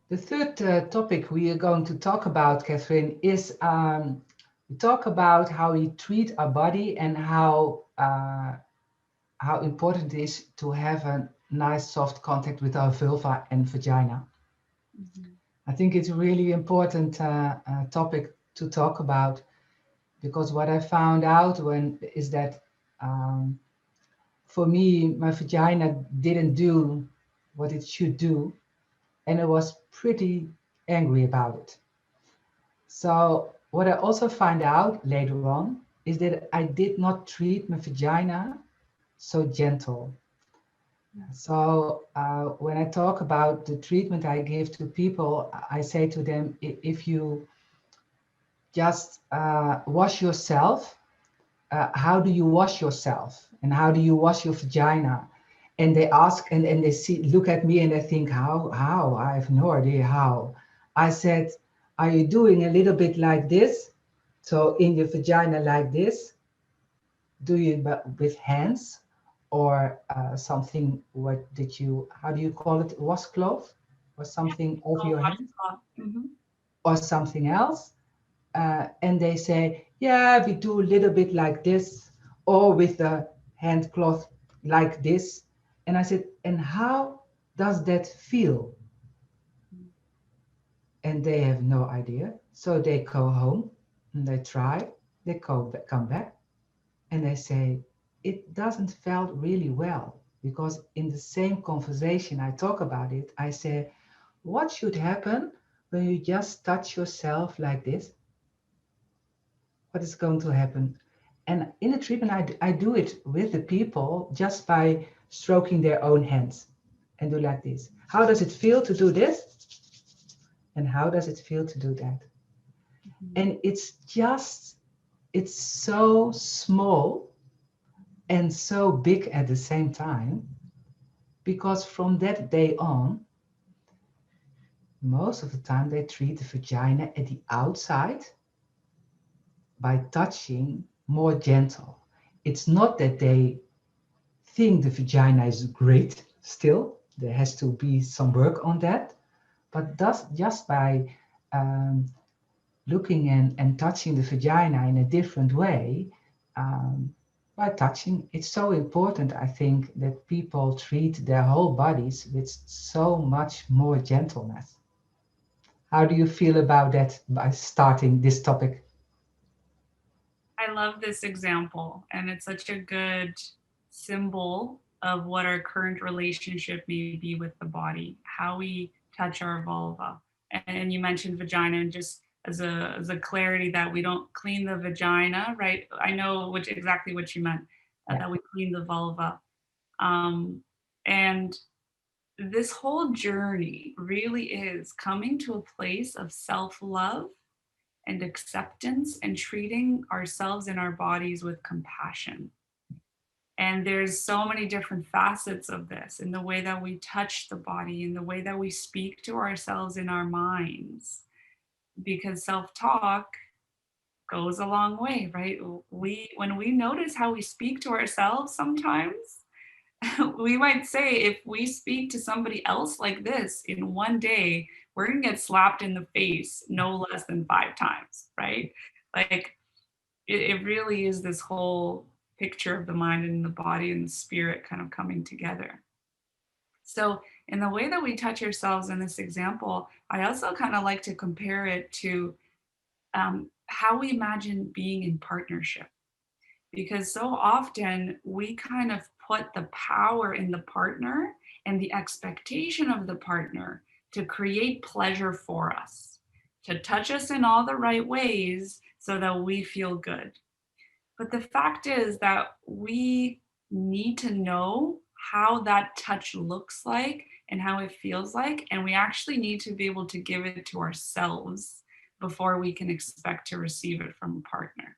The third topic we are going to talk about, Katrin, is we talk about how we treat our body and how important it is to have a nice soft contact with our vulva and vagina. Mhm. I think it's a really important topic to talk about because what I found out when is that um, for me, my vagina didn't do what it should do, and I was pretty angry about it. So, what I also find out later on is that I did not treat my vagina so gentle. So, when I talk about the treatment I give to people, I say to them, if you just wash yourself, how do you wash yourself? And how do you wash your vagina? And they ask and they see look at me and they think, how? I have no idea how. I said, are you doing a little bit like this? So in your vagina like this, do you with hands or something? What did you? How do you call it? Washcloth or Yeah. something over Oh, your hands washcloth. Mhm. or something else? And they say, yeah, we do a little bit like this or with the hand cloth like this. And I said, and how does that feel? And they have no idea. So they go home and they try, come back and they say, it doesn't felt really well because in the same conversation I talk about it, I say, what should happen when you just touch yourself like this? What is going to happen? And in the treatment, I do it with the people just by stroking their own hands and do like this. How does it feel to do this? And how does it feel to do that? Mhm. And it's so small and so big at the same time because from that day on, most of the time they treat the vagina at the outside by touching more gentle. It's not that they think the vagina is great still. There has to be some work on that. But just by um, looking and touching the vagina in a different way, um, by touching, it's so important, I think, that people treat their whole bodies with so much more gentleness. How do you feel about that by starting this topic? I love this example, and it's such a good symbol of what our current relationship may be with the body, how we touch our vulva. And you mentioned vagina, and just as a clarity that we don't clean the vagina, right? I know which exactly what you meant, Yeah. that we clean the vulva. Um, and this whole journey really is coming to a place of self love and acceptance and treating ourselves and our bodies with compassion. And there's so many different facets of this in the way that we touch the body, in the way that we speak to ourselves in our minds, because self talk goes a long way, right? We when we notice how we speak to ourselves sometimes, we might say if we speak to somebody else like this in one day, we're going to get slapped in the face no less than 5 times, right? Like it really is this whole picture of the mind and the body and the spirit kind of coming together. So, in the way that we touch ourselves in this example, I also kind of like to compare it to how we imagine being in partnership, because so often we kind of put the power in the partner and the expectation of the partner to create pleasure for us, to touch us in all the right ways so that we feel good. But the fact is that we need to know how that touch looks like and how it feels like. And we actually need to be able to give it to ourselves before we can expect to receive it from a partner.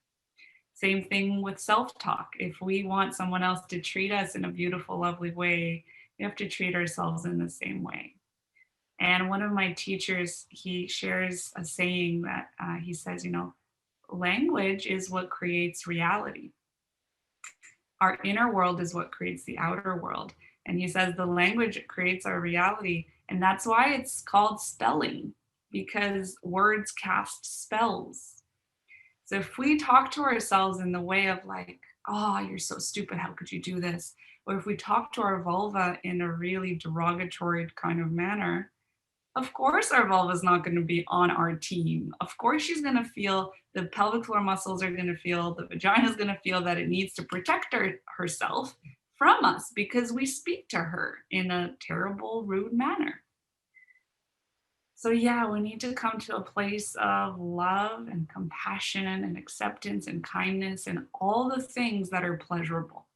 Same thing with self talk. If we want someone else to treat us in a beautiful, lovely way, we have to treat ourselves in the same way. And one of my teachers, he shares a saying that he says, language is what creates reality. Our inner world is what creates the outer world. And he says the language creates our reality. And that's why it's called spelling, because words cast spells. So if we talk to ourselves in the way of like, oh, you're so stupid, how could you do this? Or if we talk to our vulva in a really derogatory kind of manner, of course our vulva is not going to be on our team. Of course she's going to feel, the pelvic floor muscles are going to feel, the vagina is going to feel that it needs to protect herself from us because we speak to her in a terrible, rude manner. So yeah, we need to come to a place of love and compassion and acceptance and kindness and all the things that are pleasurable.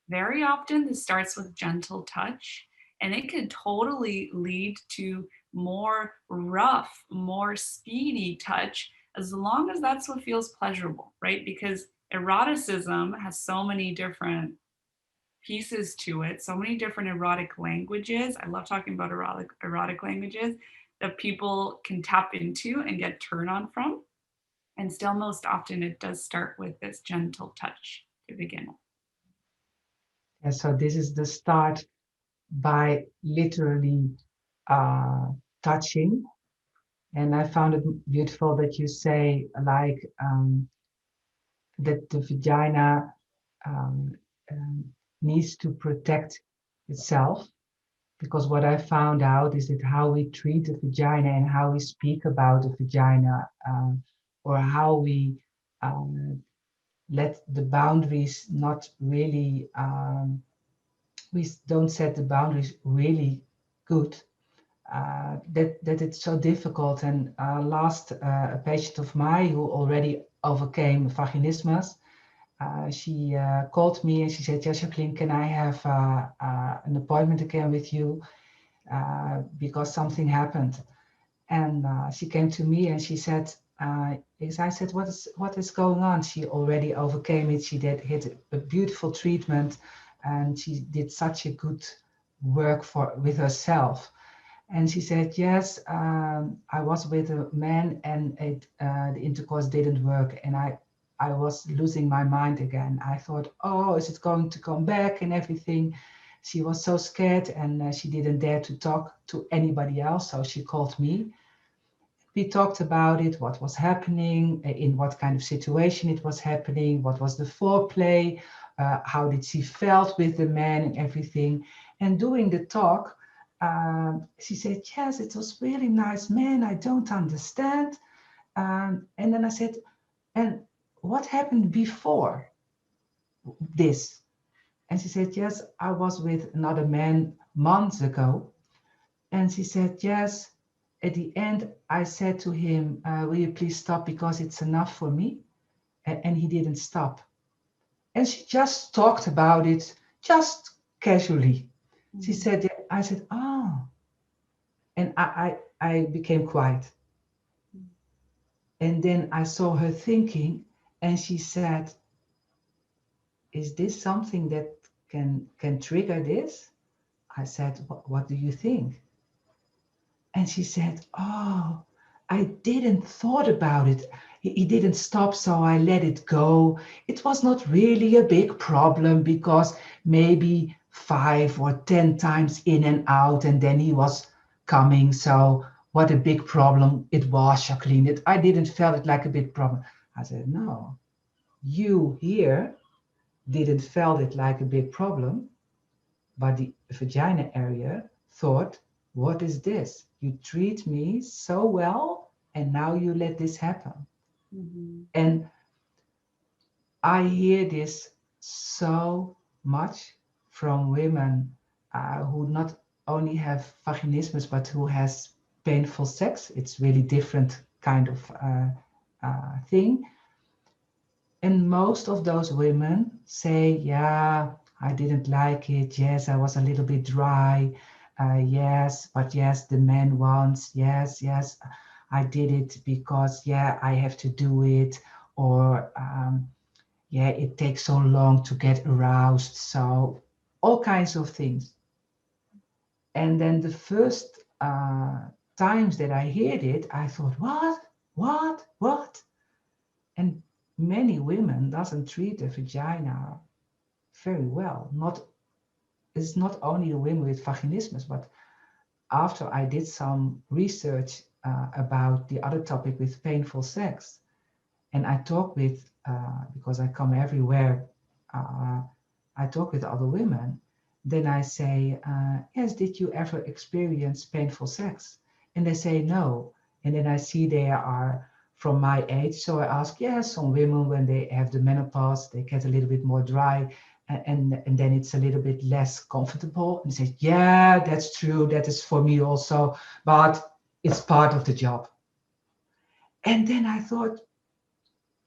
Very often this starts with gentle touch, and it could totally lead to more rough, more speedy touch, as long as that's what feels pleasurable, right? Because eroticism has so many different pieces to it, so many different erotic languages. I love talking about erotic languages that people can tap into and get turned on from. And still, most often, it does start with this gentle touch to begin with. And so this is the start by literally touching. And I found it beautiful that you say like that the vagina um, um, needs to protect itself, because what I found out is that how we treat the vagina and how we speak about the vagina, or how we let the boundaries not really, we don't set the boundaries really good, that it's so difficult. And last, a patient of mine who already overcame vaginismus, she called me and she said, "Yeah, Jacqueline, can I have an appointment again with you? Because something happened." And she came to me and she said, yes, I said, what is going on? She already overcame it. She did hit a beautiful treatment, and she did such a good work with herself. And she said, yes, I was with a man and the intercourse didn't work. And I was losing my mind again. I thought, oh, is it going to come back and everything? She was so scared, and she didn't dare to talk to anybody else. So she called me. We talked about it, what was happening, in what kind of situation it was happening, what was the foreplay, how did she felt with the man and everything. And during the talk, she said, yes, it was really nice man, I don't understand. And then I said, and what happened before this? And she said, yes, I was with another man months ago. And she said, yes. At the end, I said to him, will you please stop because it's enough for me? And he didn't stop. And she just talked about it, just casually. Mm-hmm. She said, I said, oh. And I became quiet. Mm-hmm. And then I saw her thinking, and she said, is this something that can trigger this? I said, what do you think? And she said, oh, I didn't thought about it. He didn't stop, so I let it go. It was not really a big problem because maybe 5 or 10 times in and out, and then he was coming. So what a big problem it was, Jacqueline. I didn't feel it like a big problem. I said, no, you here didn't feel it like a big problem, but the vagina area thought, what is this? You treat me so well, and now you let this happen. Mm-hmm. And I hear this so much from women who not only have vaginismus, but who has painful sex. It's really different kind of thing. And most of those women say, yeah, I didn't like it. Yes, I was a little bit dry. Yes, but yes, the man wants. Yes, yes, I did it because, yeah, I have to do it. Or, yeah, it takes so long to get aroused. So all kinds of things. And then the first times that I heard it, I thought, what? And many women doesn't treat the vagina very well. It's not only the women with vaginismus, but after I did some research about the other topic with painful sex, and I talk with, because I come everywhere, uh, I talk with other women, then I say, yes, did you ever experience painful sex? And they say no. And then I see they are from my age. So I ask, yes, some women, when they have the menopause, they get a little bit more dry, and then it's a little bit less comfortable. And they say, yeah, that's true. That is for me also, but it's part of the job. And then I thought,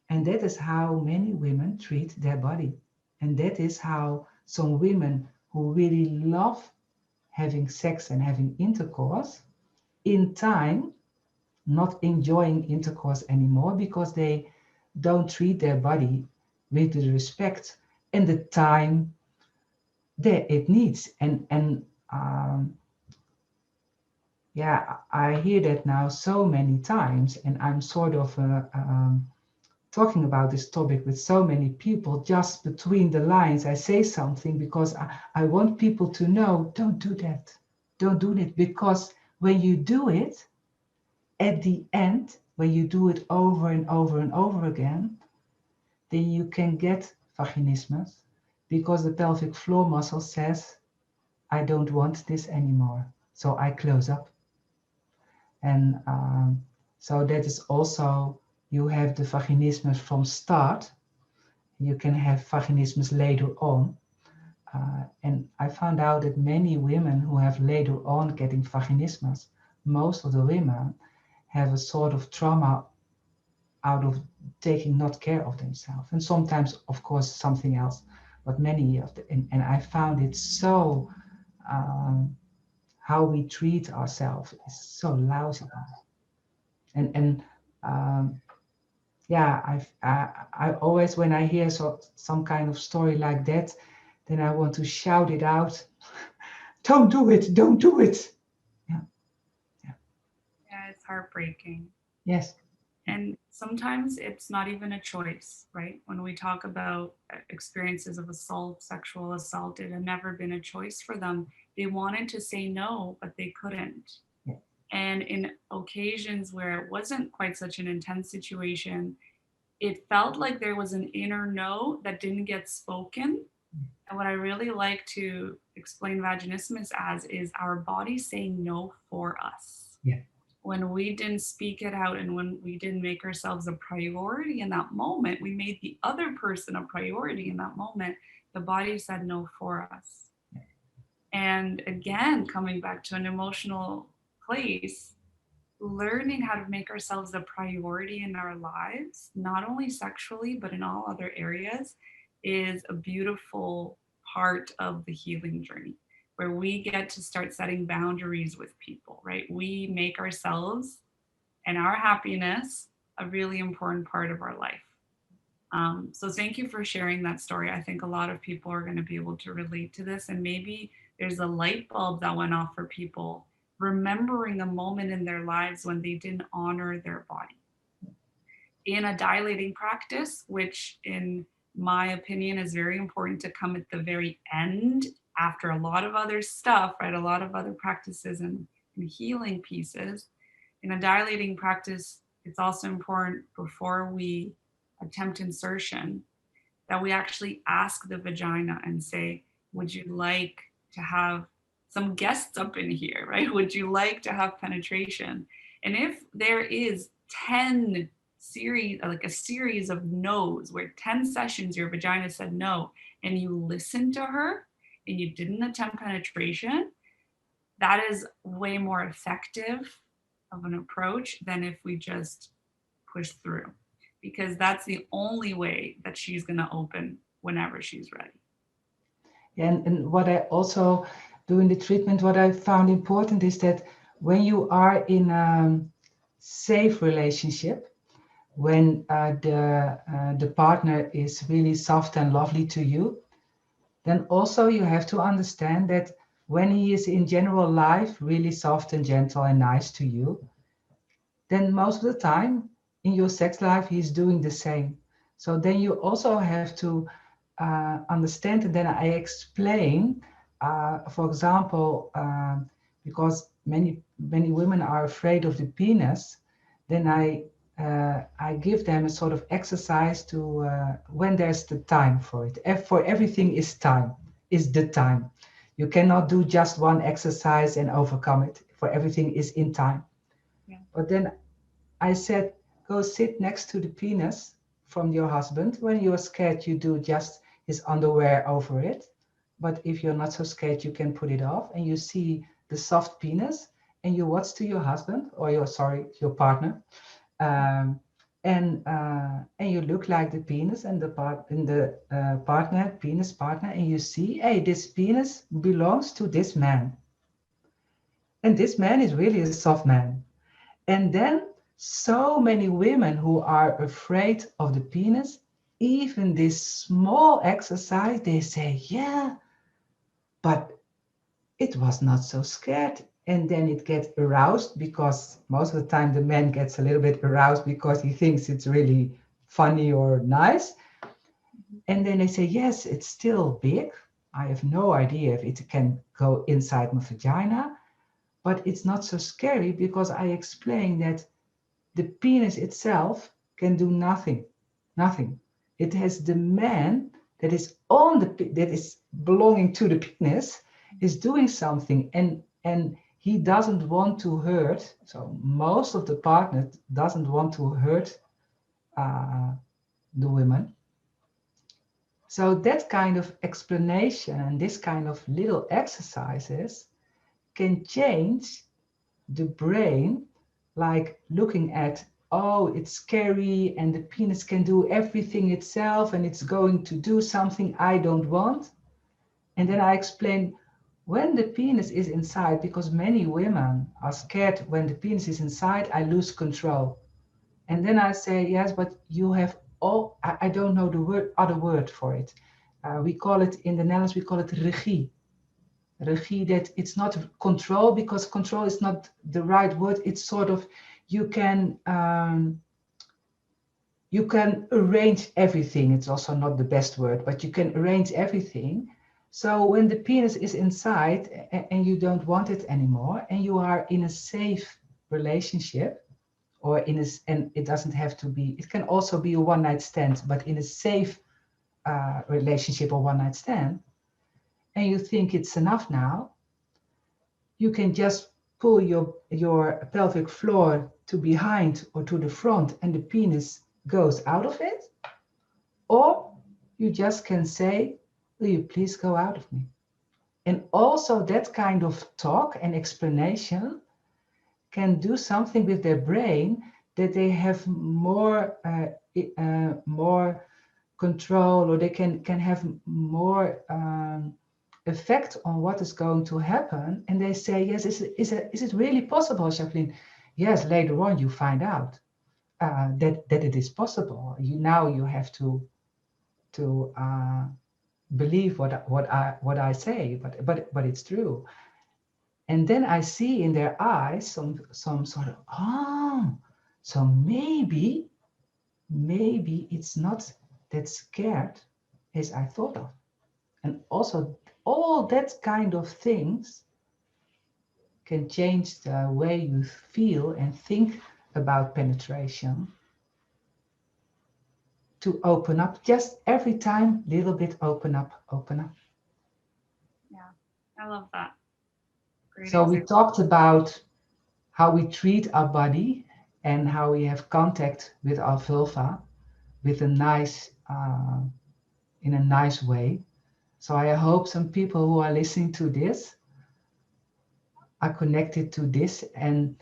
and that is how many women treat their body. And that is how some women who really love having sex and having intercourse, in time, not enjoying intercourse anymore because they don't treat their body with the respect and the time that it needs. And yeah, I hear that now so many times, and I'm sort of talking about this topic with so many people. Just between the lines, I say something because I want people to know, don't do that. Don't do it, because when you do it, at the end, when you do it over and over and over again, then you can get vaginismus, because the pelvic floor muscle says, I don't want this anymore. So I close up. And so that is also, you have the vaginismus from start. You can have vaginismus later on. And I found out that many women who have later on getting vaginismus, most of the women have a sort of trauma out of taking not care of themselves. And sometimes, of course, something else. But many of the, and I found it so, how we treat ourselves is so lousy. And yeah, I always, when I hear some kind of story like that, then I want to shout it out. Don't do it. Don't do it. Yeah. Yeah. Yeah, it's heartbreaking. Yes. And sometimes it's not even a choice, right? When we talk about experiences of assault, sexual assault, it had never been a choice for them. They wanted to say no, but they couldn't. Yeah. And in occasions where it wasn't quite such an intense situation, it felt like there was an inner no that didn't get spoken. And what I really like to explain vaginismus as is our body saying no for us. Yeah. When we didn't speak it out and when we didn't make ourselves a priority in that moment, we made the other person a priority in that moment. The body said no for us. And again, coming back to an emotional place, learning how to make ourselves a priority in our lives, not only sexually, but in all other areas, is a beautiful part of the healing journey where we get to start setting boundaries with people, right? We make ourselves and our happiness a really important part of our life. So thank you for sharing that story. I think a lot of people are going to be able to relate to this, and maybe there's a light bulb that went off for people remembering a moment in their lives when they didn't honor their body. In a dilating practice, which in my opinion is very important to come at the very end after a lot of other stuff, right? A lot of other practices and healing pieces. In a dilating practice, it's also important before we attempt insertion that we actually ask the vagina and say, would you like to have some guests up in here, right? Would you like to have penetration? And if there is 10 series, like a series of no's, where 10 sessions your vagina said no, and you listened to her and you didn't attempt penetration, that is way more effective of an approach than if we just push through, because that's the only way that she's going to open whenever she's ready. And what I also do in the treatment, what I found important is that when you are in a safe relationship, when the partner is really soft and lovely to you, then also you have to understand that when he is in general life really soft and gentle and nice to you, then most of the time in your sex life he's doing the same. So then you also have to understand, and then I explain, for example, because many women are afraid of the penis, then I give them a sort of exercise to when there's the time for it. For everything is time, is the time. You cannot do just one exercise and overcome it. For everything is in time. Yeah. But then I said, go sit next to the penis from your husband. When you're scared, you do just his underwear over it. But if you're not so scared, you can put it off and you see the soft penis and you watch to your husband or your partner. Um, and you look like the penis and the partner, penis partner, and you see, hey, this penis belongs to this man. And this man is really a soft man. And then so many women who are afraid of the penis, even this small exercise, they say, yeah, but it was not so scared. And then it gets aroused because most of the time the man gets a little bit aroused because he thinks it's really funny or nice. And then they say, yes, it's still big. I have no idea if it can go inside my vagina, but it's not so scary because I explain that the penis itself can do nothing, nothing. It has the man that is on that is belonging to the penis is doing something, and he doesn't want to hurt. So most of the partner doesn't want to hurt the women. So that kind of explanation and this kind of little exercises can change the brain, like looking at, oh, it's scary and the penis can do everything itself and it's going to do something I don't want. And then I explain when the penis is inside, because many women are scared when the penis is inside, I lose control. And then I say, yes, but you have all, I don't know the other word for it. We call it in the Netherlands, we call it regie. Regie, that it's not control, because control is not the right word. It's sort of, you can arrange everything. It's also not the best word, but you can arrange everything. So when the penis is inside and you don't want it anymore, and you are in a safe relationship, or and it doesn't have to be, it can also be a one-night stand, but in a safe relationship or one-night stand, and you think it's enough now, you can just pull your pelvic floor to behind or to the front and the penis goes out of it. Or you just can say, will you please go out of me? And also that kind of talk and explanation can do something with their brain, that they have more control, or they can have more effect on what is going to happen. And they say, yes, is it really possible, Jacqueline? Yes, later on you find out that it is possible. You have to believe what I say, but it's true. And then I see in their eyes some sort of, oh, so maybe it's not that scared as I thought of. And also all that kind of things can change the way you feel and think about penetration, to open up just every time, little bit, open up, open up. Yeah, I love that. Great So we example. talked about how we treat our body and how we have contact with our vulva with a nice in a nice way. So I hope some people who are listening to this are connected to this, and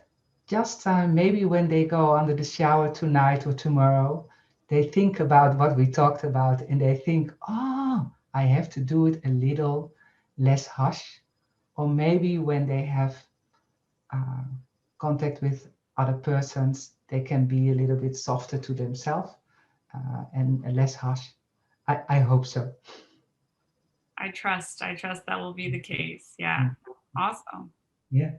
just maybe when they go under the shower tonight or tomorrow, they think about what we talked about and they think, oh, I have to do it a little less harsh. Or maybe when they have uh, contact with other persons, they can be a little bit softer to themselves and less harsh. I hope so. I trust that will be the case. Yeah. Awesome. Yeah.